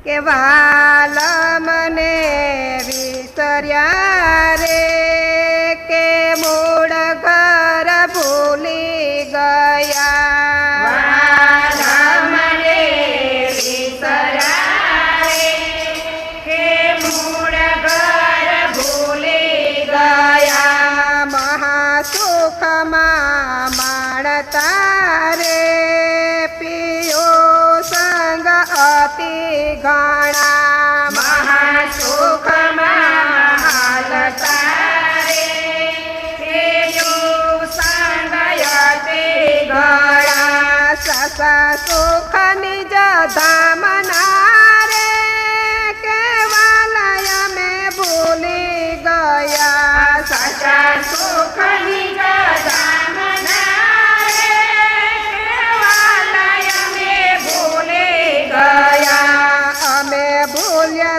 કે વાલ મને વિસર્યા રે કે મૂળ ઘર ભૂલી ગયા વાલ મને વિસર્યા રે કે મૂળ ઘર ભૂલી ગયા મહાસુખમાં માણતા રે અતિ ઘણા મહાસુખમાં હાલતા રે તેનું સંગયતિ ઘણા સસા સુખ નિજ ધામના રે કેવલય મેં ભૂલી ગયા સચા સુખ નિજ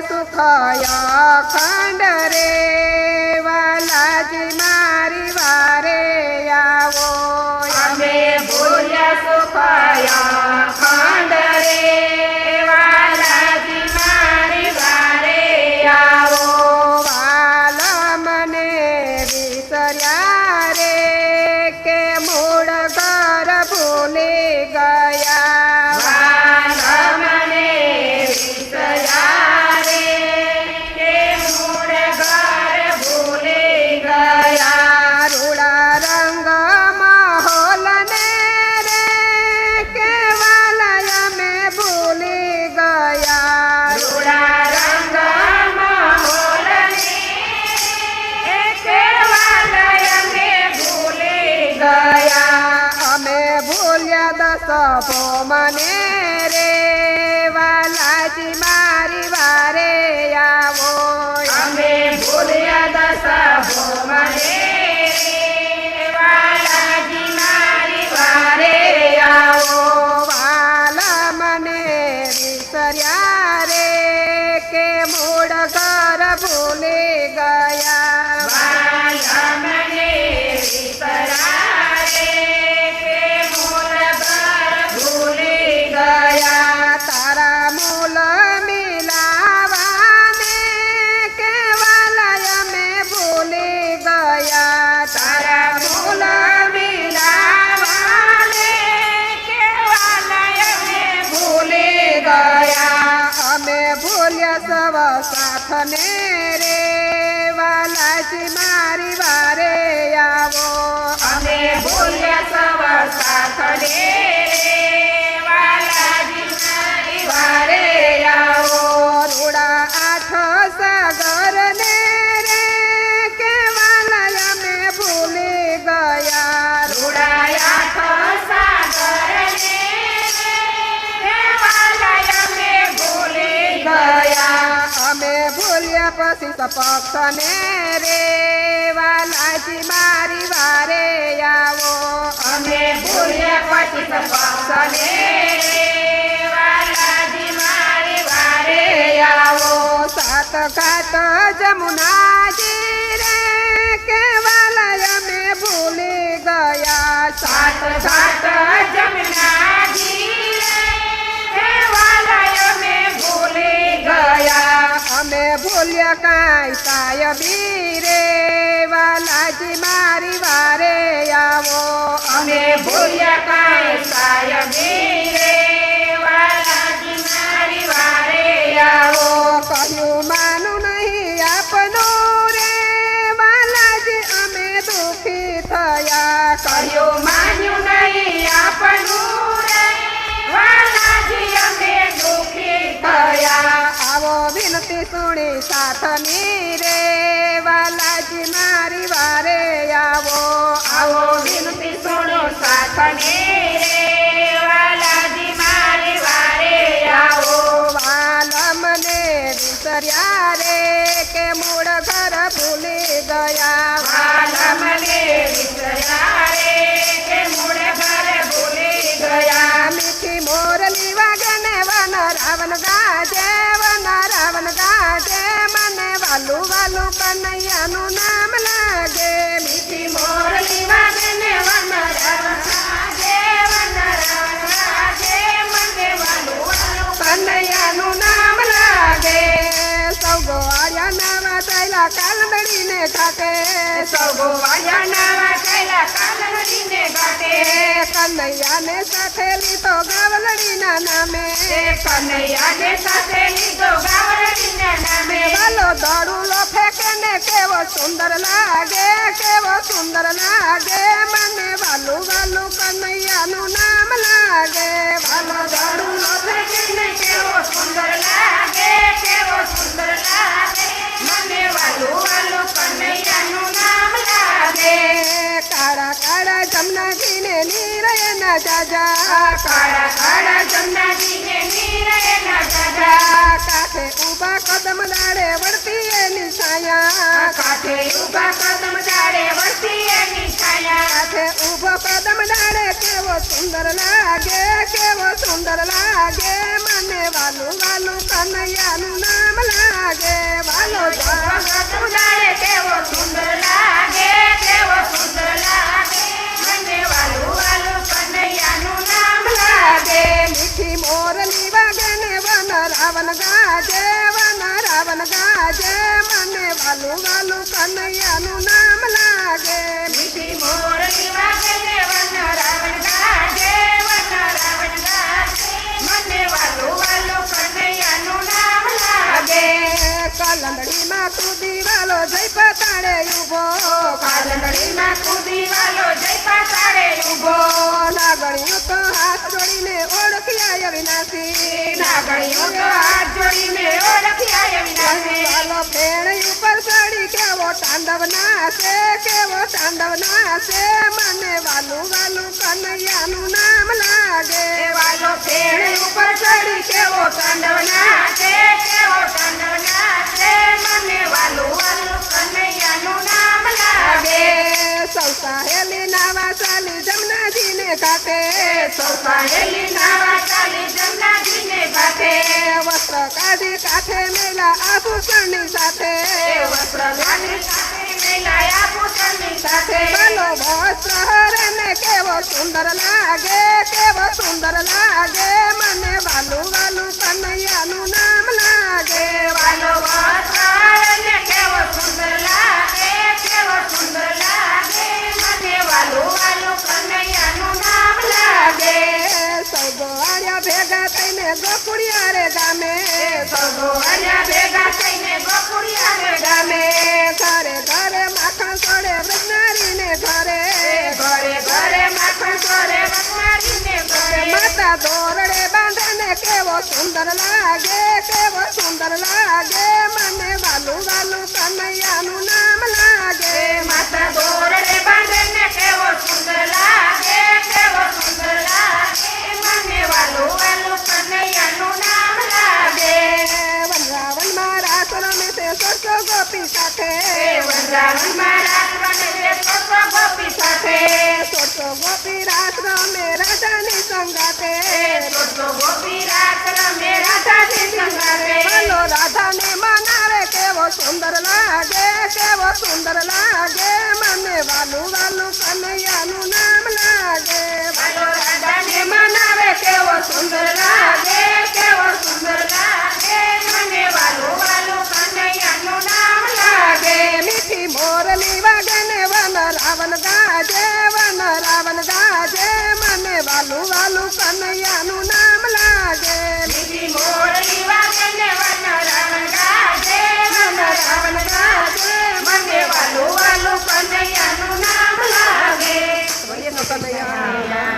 સુખય ખંડ રે વાલાજી મારી વારે આવો અમે ભૂલ્યા સુખય ખંડ રે વાલાજી મારી વારે આવો વાલ મને વિસર્યા રે કે મૂળ ઘર ભૂલી ગયા વાલ મને વિસર્યા રૂડા રંગ માહોલ ને રે કેવલય મેં ભૂલી ગયા રૂડા રંગ માહોલ ને કેવલય મેં ભૂલી ગયા અમે ભૂલ્યા દસ મને રે વાલાજી મારી વારે આવો અમે ભૂલ્યા દસ મને વાલાજી મારી વારે આવો વાલ મને વિસર્યા રે કે મૂળ ઘર ભૂલી ગયા વાલ મને વિસર્યા રે કે મૂળ ઘર ભૂલી ગયા તારા મૂલ મિલાવાને કેવલય મેં ભૂલી ગયા તારા મૂલ મિલાવાને કેવલય મેં ભૂલી ગયા અમે ભૂલ્યા સવ સાથને રે વાલાજી મારી વારે આવો અમે ભૂલ્યા સવ સાથને વાલાજી મારી વારે આવો રૂડા આઠ સાગર ને રે કેવલય મેં ભૂલી ગયા રૂડાયા સાગર ને કેવલય મેં ભૂલી ગયા અમે ભૂલ્યા પછી સપક્ષને રે વાલાજી મારી વારે આવો અમે ભૂલ્યા પછી સપક્ષને વાલાજી મારી વારે આવો સાત ઘાટ જમુનાજી રે કેવલય મેં ભૂલી ગયા સાત ઘાટ જમનાજી કેવલય મેં ભૂલી ગયા અમે ભૂલ્યા કાંઈ સાયબી રે વાલાજી મારી વારે આવો અમે ભૂલ્યા કાંઈ સાયબી રે વાલાજી મારી વારે આવો કહ્યું માનું નહીં આપનું રે વાલાજી અમે દુઃખી થયા કહ્યું માન્યું નહીં આપણું રે વાલાજી અમે દુઃખી થયા આવો વિનતી સુણી સાથની રે વાલાજી મારી વારે આવો આવો વિનતી સુણો સાથને રે વાલાજી મારી વારે આવો વાલ મને વિસર્યા રે કે મૂળ ઘર ભૂલી ગયા વાલ મને વિસર્યા રે કે મૂળ ઘર ભૂલી ગયા મીઠી મોરલી વાગને વન રાવણ ગાજે મને વાલું વાલું કનૈયાનું નામ લાગે મીઠી મોરલી વાગને વન રાવણ ગાજે મને વાલું વાલું કનૈયાનું નામ લાગે ઘાટે સૌ ગોવાળિયા નાવા ચાલ્યા કાલડીને ઘાટે કનૈયાને સાથે લીધો ગાવલડીના નામે કનૈયાને સાથે લીધો ગાવડીના નામે વાલો દોડુલો ફેંકે ને કેવો સુંદર લાગે મને વાલું વાલું કનૈયાનું નામ લાગે વાલો દોડુલો ફેંકીને કેવો સુંદર લાગે મને વાલું વાલું કનૈયાનું નામ લાગે કાળા કાળા જમનાજીને નીરયના જાજા કાળા કાળા જમનાજીને નીરયના જાજા કાંઠે ઊભા કદમ દાડે વળતી એની છાયા કાંઠે ઊભા કદમ ડાળે વળતી એની છાયા કાંઠે ઊભો કદમ દાડે કેવો સુંદર લાગે મને વાલું વાલું કનૈયાનું નામ લાગે વાલો કદમ ડાળે કેવો સુંદર લાગે મને વાલું વાલું કનૈયાનું નામ લાગે મીઠી મોરલી વાગે ને વન રાવણ ગાજે મને વાલું વાલું કનૈયાનું નામ લાગે મીઠી મોરલી વાગે ને વન રાવણ ગાજે મને વાલું વાલું કનૈયાનું નામ લાગે કલંદડીમાં કૂદી વાલો જઈ પતાડે ઉભો કાલંદડીમાં કૂદી વાલો જઈ પાછાડે ઊભો નાગણીઓ તો હાથ જોડીને ઓળખ્યા અવિનાશી નાગણીઓ તો હાથ જોડીને ઓળખ્યા અવિનાશી વાલો ફેણ ઉપર ચડી કેવો તાંડવ નાચે મને વાલું વાલું કનૈયાનું નામ લાગે વાલો ફેણ ઉપર ચડી કેવો તાંડવ નાચે મને વાલું વાલું કનૈયાનું નામ લાગે સૌ સાહેલી નાવા ચાલી જમનાજીને ઘાટે સૌ સાહેલી નાવા ચાલી જમનાજીને ઘાટે વસ્ત્ર કાઢી કાંઠે મેલા આભૂષણની સાથે વસ્ત્ર ગાંધી સાથે મેલાયા પૂતળની સાથે વાલો વસ્ત્ર હરે ને કેવો સુંદર લાગે મને વાલું વાલું કનૈયાનું નામ લાગે વાલો વસ્ત્રને કેવો સુંદર લાગે મને વાલું વાલું કનૈયાનું નામ લાગે સૌ ગોવાળિયા ભેગા થઈને ગોકુળિયા રે ગામે સૌ ગોવાળિયા ભેગા થઈને ગોકુળિયા રે ગામે ઘરે ઘરે માખણ સોડે વ્રજનારીને ઘરે ઘરે માખણ સોરે વનવારીને ઘરે માતા દોરડે બાંધે ને કેવો સુંદર લાગે મને વાલું વાલું કનૈયાનું નામ લાગે માતા દોરડે બાંધેને કેવો સુંદર લાગે મને વાલું વાલું કનૈયાનું નામ લાગે વનરાવનમાં રાસ રમે છે સોસો ગોપી સાથે વનરાવનમાં રાસ રમે છે સોસો ગોપી સાથે સોસો ગોપી રાસ રમે રાજાની સંગાતે સોસો ગોપી રાસ રમે રાધાજી સંગાતે વાલો રાધાને મનાવે કેવો સુંદર લાગે મને વાલું વાલું કનૈયાનું નામ લાગે વાલો રાધાને મનાવે કેવો સુંદર લાગે મને વાલું વાલું કનૈયાનું નામ લાગે મીઠી મોરલી વાગે ને વન રાવણ ગાજે મને વાલું વાલું કનૈયાનું નામ લાગે મીઠી મોરલી વાગે ને વન રાવણ ગાજે મને વાલું વાલું કનૈયાનું નામ લાગે કનૈયા